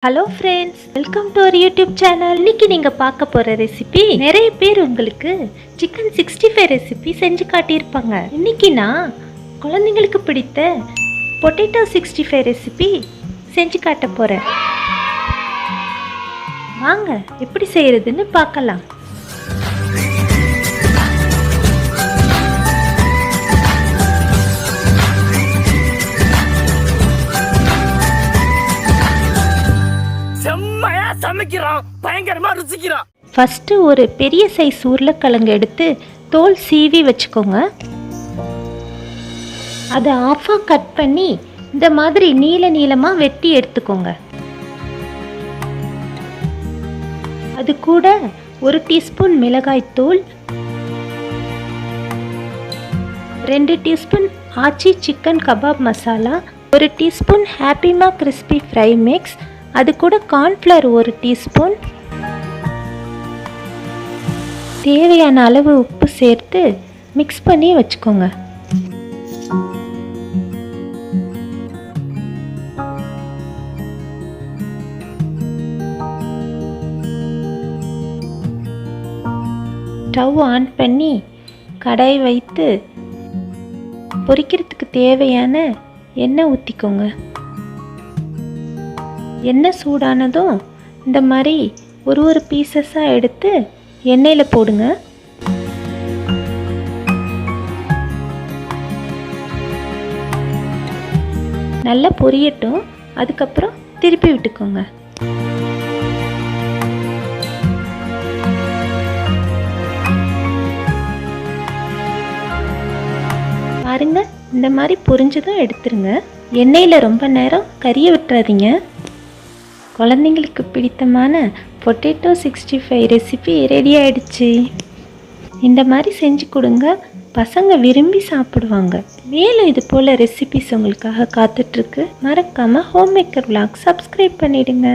Hello friends, welcome to our YouTube channel. இன்னைக்கு நீங்கள் பார்க்க போகிற ரெசிபி, நிறைய பேர் உங்களுக்கு சிக்கன் 65 ரெசிபி செஞ்சு காட்டியிருப்பாங்க. இன்னைக்கு நான் குழந்தைங்களுக்கு பிடித்த பொட்டேட்டோ 65 ரெசிபி செஞ்சு காட்ட போகிறேன். வாங்க எப்படி செய்கிறதுன்னு பார்க்கலாம். ஃபர்ஸ்ட் ஒரு பெரிய சைஸ் உருளைக்கிழங்கு எடுத்து தோல் சீவி வச்சுக்கோங்க. அதை ஆஃபாக கட் பண்ணி இந்த மாதிரி நீளமாக வெட்டி எடுத்துக்கோங்க. அது கூட 1 டீஸ்பூன் மிளகாய்த்தூள், 2 teaspoon Aachi chicken kebab masala, 1 teaspoon ஹாப்பிமா கிறிஸ்பி ஃப்ரை மிக்ஸ், அது கூட கார்ன்ஃப்ளவர் 1 டீஸ்பூன், தேவையான அளவு உப்பு சேர்த்து மிக்ஸ் பண்ணி வச்சுக்கோங்க. ஸ்டவ் ஆன் பண்ணி கடாய் வைத்து பொரிக்கிறதுக்கு தேவையான எண்ணெய் ஊற்றிக்கோங்க. எண்ணெய் சூடானதும் இந்த மாதிரி ஒரு பீசஸாக எடுத்து எண்ணெயில் போடுங்க. நல்லா பொரியட்டும். அதுக்கப்புறம் திருப்பி விட்டுக்கோங்க. பாருங்க, இந்த மாதிரி பொரிஞ்சதும் எடுத்துருங்க. எண்ணெயில் ரொம்ப நேரம் கறிய விட்டுறாதீங்க. குழந்தைங்களுக்கு பிடித்தமான பொட்டேட்டோ 65 ரெசிபி ரெடி ஆயிடுச்சு. இந்த மாதிரி செஞ்சு கொடுங்க, பசங்க விரும்பி சாப்பிடுவாங்க. மேலும் இது போல் ரெசிபிஸ் உங்களுக்காக காத்துட்ருக்கு. மறக்காமல் ஹோம் மேக்கர் vlog சப்ஸ்கிரைப் பண்ணிடுங்க.